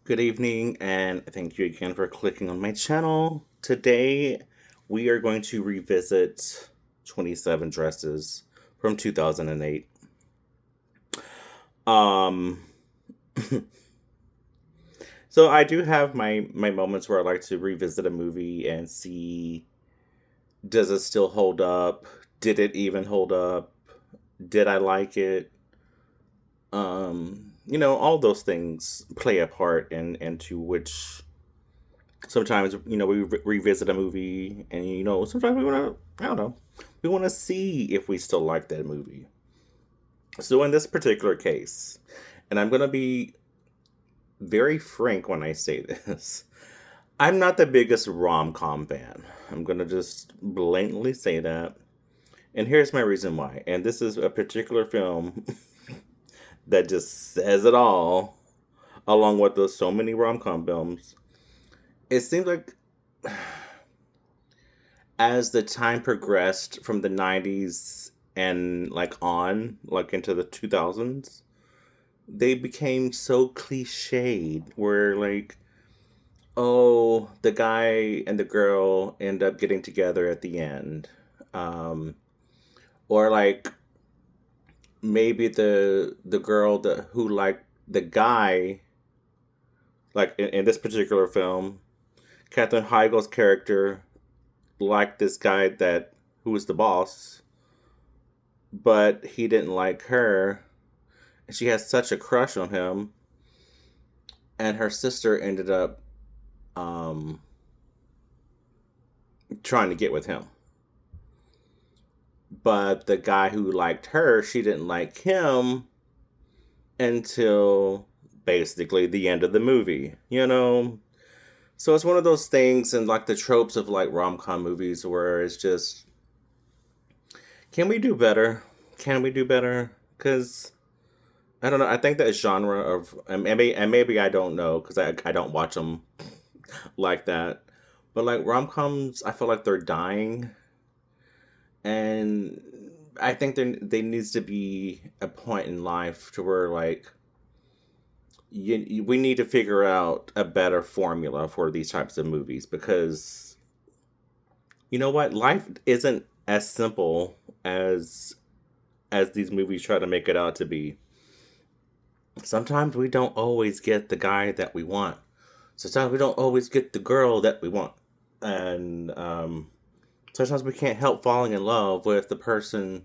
Good evening, and thank you again for clicking on my channel. Today, we are going to revisit 27 Dresses from 2008. Um, so I do have my moments where I like to revisit a movie and see, does it still hold up? Did it even hold up? Did I like it? All those things play a part into which sometimes we revisit a movie, and sometimes we want to, I don't know, we want to see if we still like that movie. So in this particular case, and I'm going to be very frank when I say this, I'm not the biggest rom-com fan. I'm going to just blatantly say that, and here's my reason why. And this is a particular film that just says it all, along with those so many rom-com films. It seems like as the time progressed from the 90s and like into the 2000s, they became so cliched where oh, the guy and the girl end up getting together at the end. Um or maybe the girl who liked the guy, like in this particular film, Katherine Heigl's character liked this guy that who was the boss, but he didn't like her. She has such a crush on him, and her sister ended up um, trying to get with him. But the guy who liked her, she didn't like him until basically the end of the movie, So it's one of those things, and like the tropes of like rom-com movies where it's just, can we do better? Can we do better? Because I don't know. I think that genre of, and maybe I don't know because I don't watch them like that. But like rom-coms, I feel like they're dying, and I think there needs to be a point in life to where we need to figure out a better formula for these types of movies, because you know what, life isn't as simple as these movies try to make it out to be. Sometimes we don't always get the guy that we want. Sometimes we don't always get the girl that we want. And sometimes we can't help falling in love with the person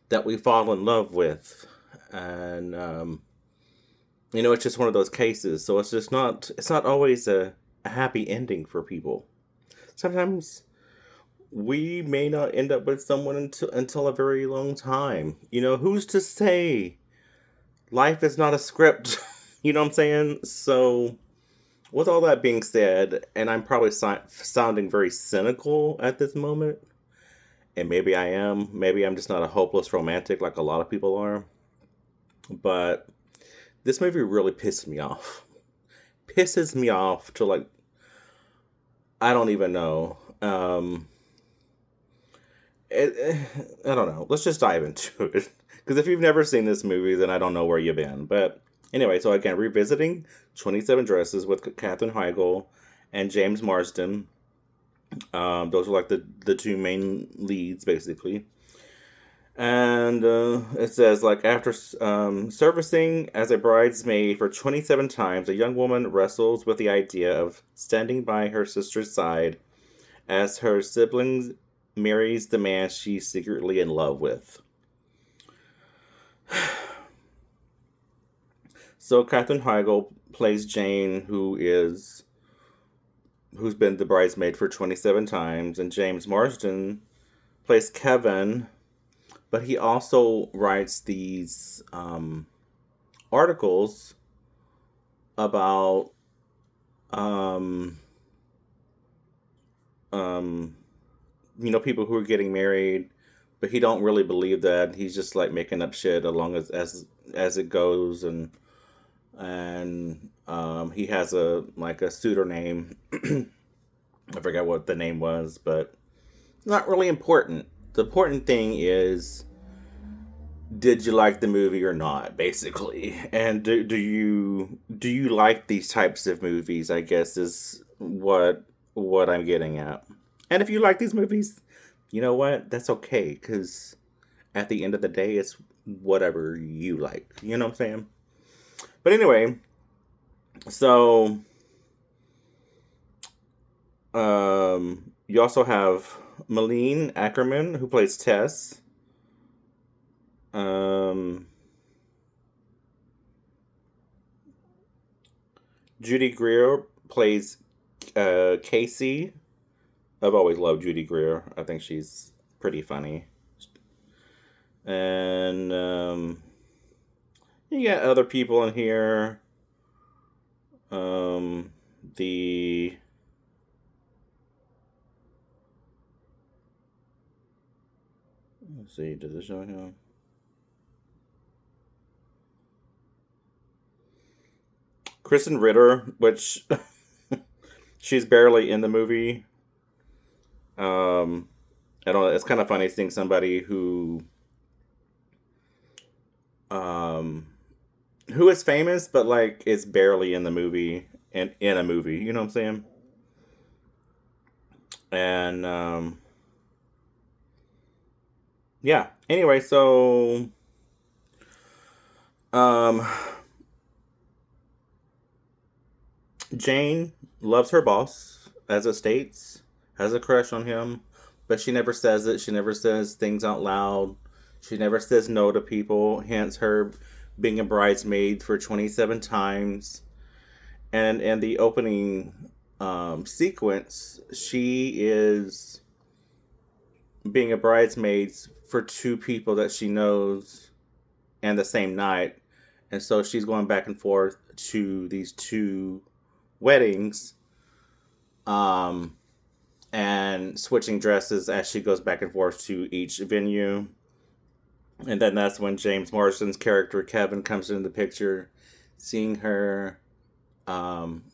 that we fall in love with. And, it's just one of those cases. So it's not always a happy ending for people. Sometimes we may not end up with someone until a very long time. Who's to say life is not a script? You know what I'm saying? So, with all that being said, and I'm probably sounding very cynical at this moment, and maybe I am. Maybe I'm just not a hopeless romantic like a lot of people are. But this movie really pissed me off. Pisses me off to I don't even know. I don't know. Let's just dive into it. Because if you've never seen this movie, then I don't know where you've been. But anyway, so again, revisiting 27 Dresses with Katherine Heigl and James Marsden. Those are like the two main leads, basically. And it says, after servicing as a bridesmaid for 27 times, a young woman wrestles with the idea of standing by her sister's side as her siblings marries the man she's secretly in love with. So Katherine Heigl plays Jane, who's been the bridesmaid for 27 times, and James Marsden plays Kevin, but he also writes these articles about people who are getting married, but he don't really believe that. He's just making up shit along as it goes, and he has a pseudonym. I forgot what the name was, but not really important. The important thing is, did you like the movie or not, basically? And do you like these types of movies? I guess is what I'm getting at. And if you like these movies, you know what? That's okay, because at the end of the day, it's whatever you like. You know what I'm saying? But anyway, so you also have Malene Ackerman, who plays Tess. Um, Judy Greer plays Casey. I've always loved Judy Greer. I think she's pretty funny. And you got other people in here. The Let's see, does it show him? Kristen Ritter, which she's barely in the movie. I don't know. It's kind of funny seeing somebody um, who is famous, but like is barely in the movie and in a movie. You know what I'm saying? And yeah. Anyway, so um, Jane loves her boss, as it states, has a crush on him, but she never says it. She never says things out loud. She never says no to people, hence her being a bridesmaid for 27 times. And in the opening sequence, she is being a bridesmaid for two people that she knows and the same night. And so she's going back and forth to these two weddings, um, and switching dresses as she goes back and forth to each venue. And then that's when James Marsden's character Kevin comes into the picture, seeing her um,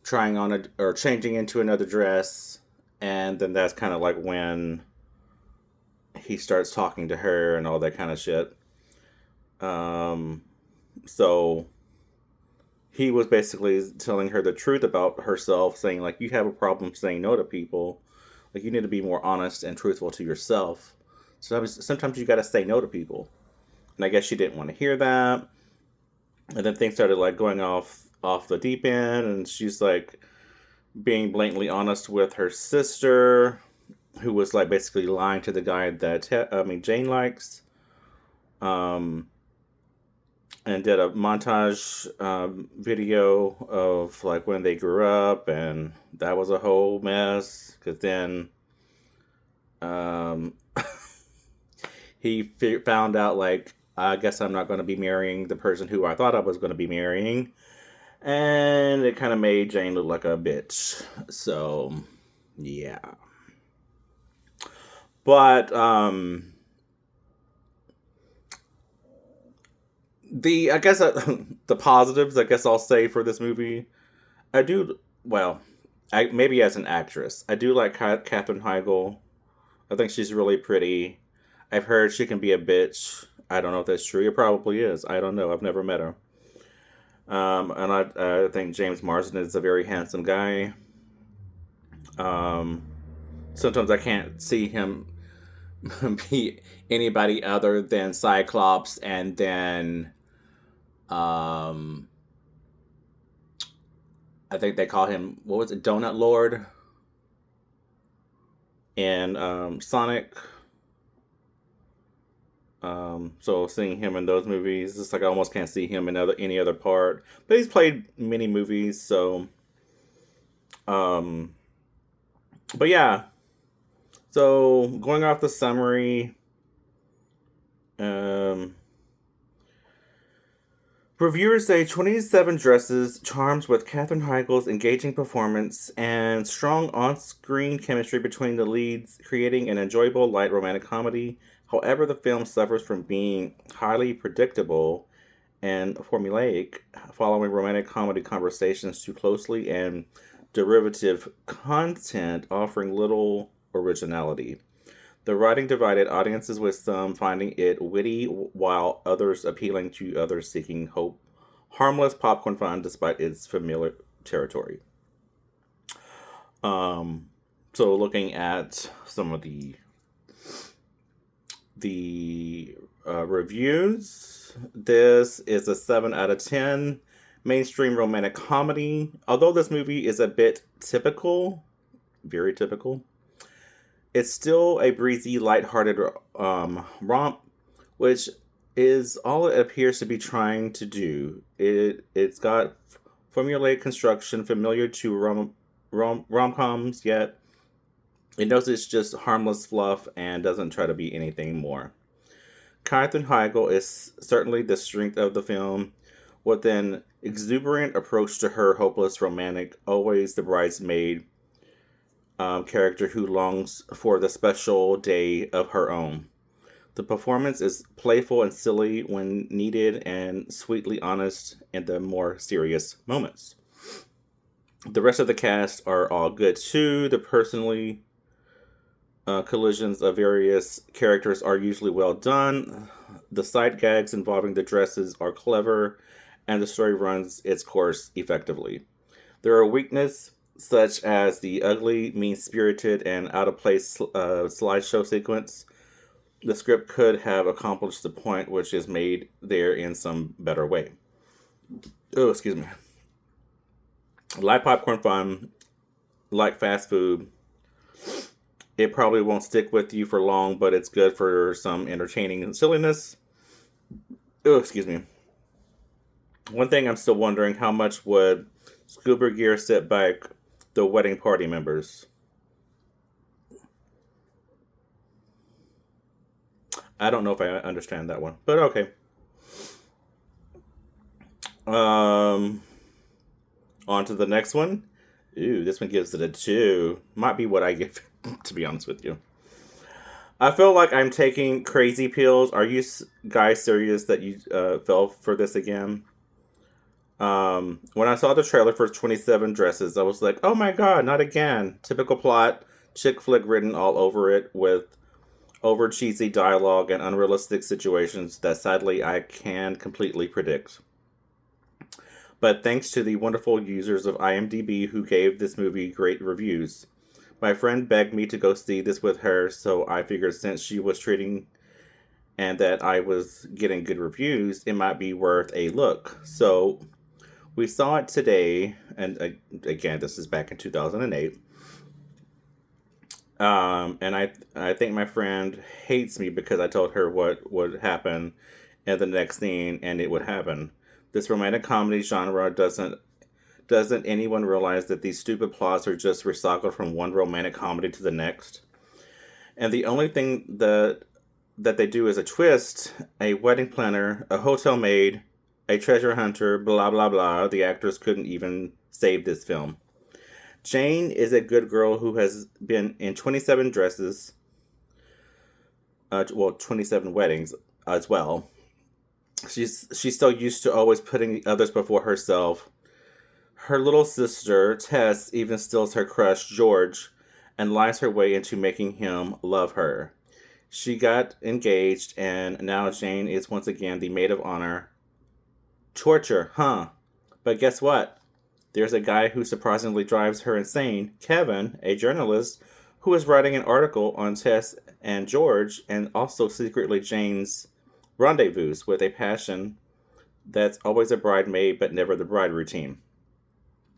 trying on or changing into another dress, and then that's kind of like when he starts talking to her and all that kind of shit. So he was basically telling her the truth about herself, saying like, you have a problem saying no to people, like you need to be more honest and truthful to yourself. So sometimes you got to say no to people. And I guess she didn't want to hear that. And then things started like going off the deep end, and she's like being blatantly honest with her sister, who was like basically lying to the guy that Jane likes. And did a montage video of like when they grew up, and that was a whole mess. Because then he found out like, I guess I'm not going to be marrying the person who I thought I was going to be marrying, and it kind of made Jane look like a bitch. So yeah, but I guess the positives, I guess I'll say for this movie, I do well. Maybe as an actress, I do like Katherine Heigl. I think she's really pretty. I've heard she can be a bitch. I don't know if that's true. It probably is. I don't know. I've never met her. And I think James Marsden is a very handsome guy. Sometimes I can't see him be anybody other than Cyclops, and then I think they call him, what was it, Donut Lord, and Sonic. So seeing him in those movies, it's like I almost can't see him in any other part. But he's played many movies, so but yeah. So going off the summary, reviewers say 27 Dresses charms with Katherine Heigl's engaging performance and strong on-screen chemistry between the leads, creating an enjoyable light romantic comedy. However, the film suffers from being highly predictable and formulaic, following romantic comedy conversations too closely, and derivative content offering little originality. The writing divided audiences, with some finding it witty while others appealing to others seeking hope. Harmless popcorn fun despite its familiar territory. Um, so looking at some of the reviews, this is a 7 out of 10 mainstream romantic comedy. Although this movie is a bit typical, very typical, it's still a breezy, lighthearted romp, which is all it appears to be trying to do. It's got formulaic construction familiar to romcoms, yet it knows it's just harmless fluff and doesn't try to be anything more. Katherine Heigl is certainly the strength of the film, with an exuberant approach to her hopeless romantic, always the bridesmaid character who longs for the special day of her own. The performance is playful and silly when needed, and sweetly honest in the more serious moments. The rest of the cast are all good too. The personally collisions of various characters are usually well done. The side gags involving the dresses are clever, and the story runs its course effectively. There are weaknesses such as the ugly, mean-spirited, and out-of-place slideshow sequence. The script could have accomplished the point, which is made there in some better way. Oh, excuse me. Light popcorn fun, like fast food. It probably won't stick with you for long, but it's good for some entertaining silliness. Oh, excuse me. One thing I'm still wondering, how much would scuba gear set back the wedding party members? I don't know if I understand that one, but okay. On to the next one. Ooh, this one gives it a 2. Might be what I give, to be honest with you. I feel like I'm taking crazy pills. Are you guys serious that you fell for this again? When I saw the trailer for 27 Dresses, I was like, oh my god, not again. Typical plot, chick flick written all over it, with over cheesy dialogue and unrealistic situations that sadly I can completely predict. But thanks to the wonderful users of IMDb who gave this movie great reviews. My friend begged me to go see this with her, so I figured since she was treating and that I was getting good reviews, it might be worth a look. So we saw it today, and again, this is back in 2008. And I think my friend hates me because I told her what would happen in the next scene, and it would happen. This romantic comedy genre doesn't anyone realize that these stupid plots are just recycled from one romantic comedy to the next? And the only thing that they do is a twist, a wedding planner, a hotel maid, a treasure hunter, blah blah blah. The actors couldn't even save this film. Jane is a good girl who has been in 27 dresses, 27 weddings as well. She's so used to always putting others before herself. Her little sister, Tess, even steals her crush, George, and lies her way into making him love her. She got engaged, and now Jane is once again the maid of honor. Torture, huh? But guess what? There's a guy who surprisingly drives her insane, Kevin, a journalist, who is writing an article on Tess and George, and also secretly Jane's rendezvous with a passion that's always a bridemaid but never the bride routine.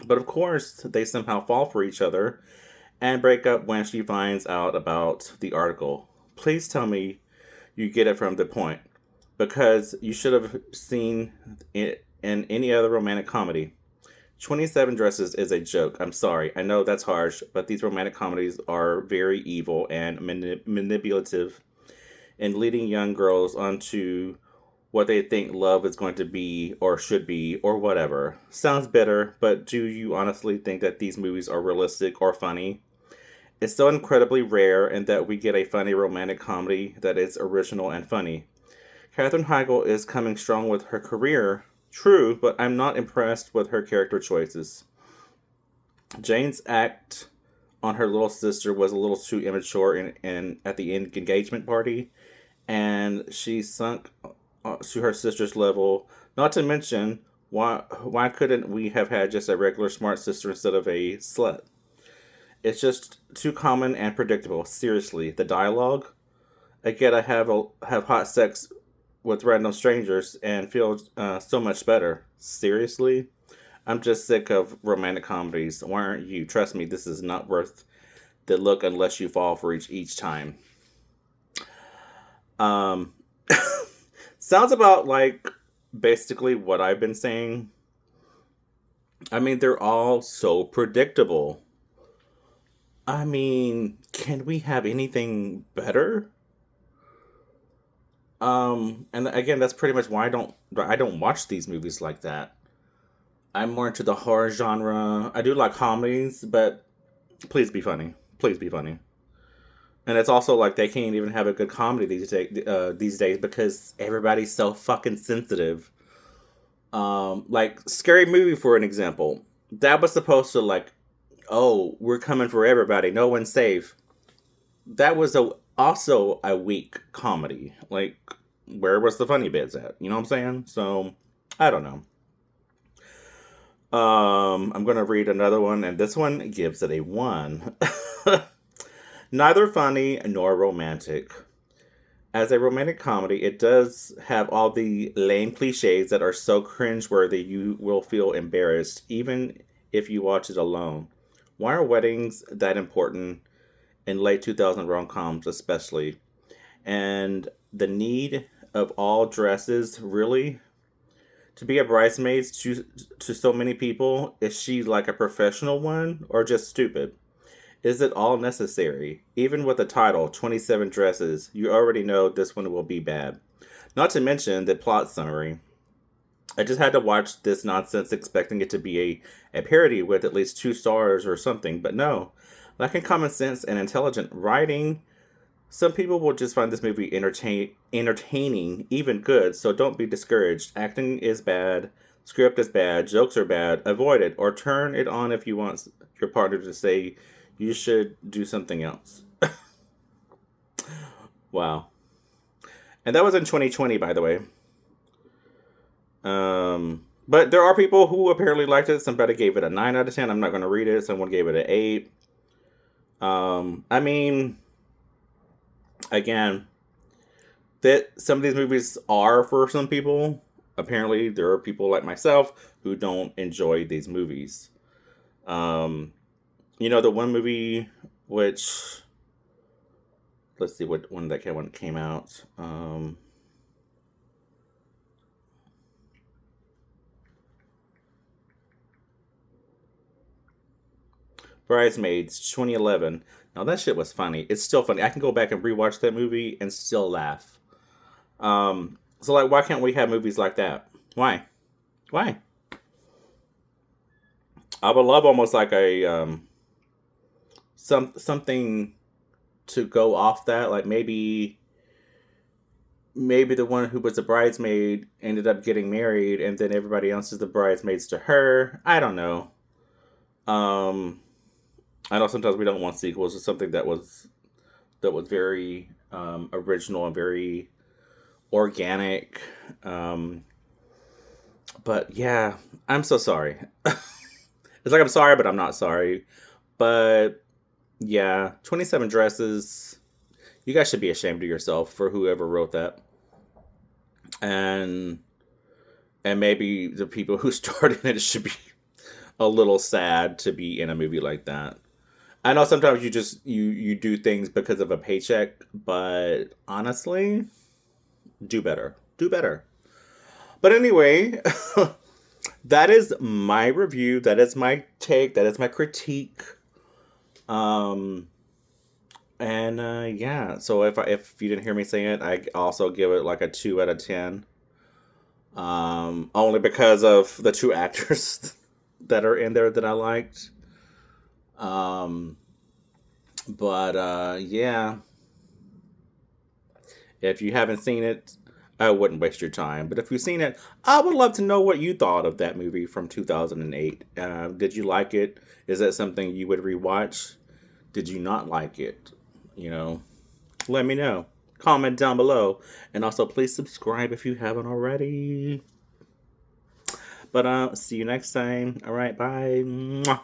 But of course, they somehow fall for each other and break up when she finds out about the article. Please tell me you get it from the point, because you should have seen it in any other romantic comedy. 27 Dresses is a joke. I'm sorry. I know that's harsh, but these romantic comedies are very evil and manipulative in leading young girls onto what they think love is going to be or should be or whatever. Sounds bitter, but do you honestly think that these movies are realistic or funny? It's so incredibly rare in that we get a funny romantic comedy that is original and funny. Katherine Heigl is coming strong with her career, true, but I'm not impressed with her character choices. Jane's act on her little sister was a little too immature in at the engagement party, and she sunk to her sister's level. Not to mention, why couldn't we have had just a regular smart sister instead of a slut? It's just too common and predictable. Seriously, the dialogue. I get I have hot sex with random strangers and feel so much better. Seriously, I'm just sick of romantic comedies. Why aren't you? Trust me, this is not worth the look unless you fall for each time. Um, sounds about like basically what I've been saying. I mean, they're all so predictable. I mean, can we have anything better? And again, that's pretty much why I don't watch these movies like that. I'm more into the horror genre. I do like comedies, but please be funny. Please be funny. And it's also like they can't even have a good comedy these days because everybody's so fucking sensitive. Like Scary Movie for an example, that was supposed to like, oh, we're coming for everybody, no one's safe. That was also a weak comedy. Like, where was the funny bits at? You know what I'm saying? So, I don't know. I'm gonna read another one, and this one gives it a 1. Neither funny nor romantic. As a romantic comedy, it does have all the lame cliches that are so cringeworthy you will feel embarrassed, even if you watch it alone. Why are weddings that important in late 2000 rom-coms especially? And the need of all dresses, really? To be a bridesmaid to so many people, is she like a professional one or just stupid? Is it all necessary? Even with the title, 27 Dresses, you already know this one will be bad. Not to mention the plot summary. I just had to watch this nonsense expecting it to be a parody with at least 2 stars or something, but no. Lacking common sense and intelligent writing, some people will just find this movie entertaining, even good, so don't be discouraged. Acting is bad, script is bad, jokes are bad, avoid it, or turn it on if you want your partner to say you should do something else. Wow. And that was in 2020, by the way. But there are people who apparently liked it. Somebody gave it a 9 out of 10. I'm not going to read it. Someone gave it an 8. I mean, again, that some of these movies are for some people. Apparently, there are people like myself who don't enjoy these movies. The one movie which, let's see when that came out. Bridesmaids, 2011. Now that shit was funny. It's still funny. I can go back and rewatch that movie and still laugh. So like, why can't we have movies like that? Why? Why? I would love almost like a something to go off that. Like maybe the one who was a bridesmaid ended up getting married, and then everybody else is the bridesmaids to her. I don't know. Um, I know sometimes we don't want sequels. It's something that was very original and very organic. Um, but yeah, I'm so sorry. It's like I'm sorry, but I'm not sorry. But yeah, 27 Dresses. You guys should be ashamed of yourself for whoever wrote that, and maybe the people who started it should be a little sad to be in a movie like that. I know sometimes you do things because of a paycheck, but honestly, do better. Do better. But anyway, that is my review. That is my take. That is my critique. Um, and yeah. So if you didn't hear me say it, I also give it like a 2 out of 10. Only because of the two actors that are in there that I liked. Um, but yeah, if you haven't seen it, I wouldn't waste your time. But if you've seen it, I would love to know what you thought of that movie from 2008. Did you like it? Is that something you would rewatch? Did you not like it? You know, let me know. Comment down below. And also, please subscribe if you haven't already. But see you next time. All right, bye. Mwah.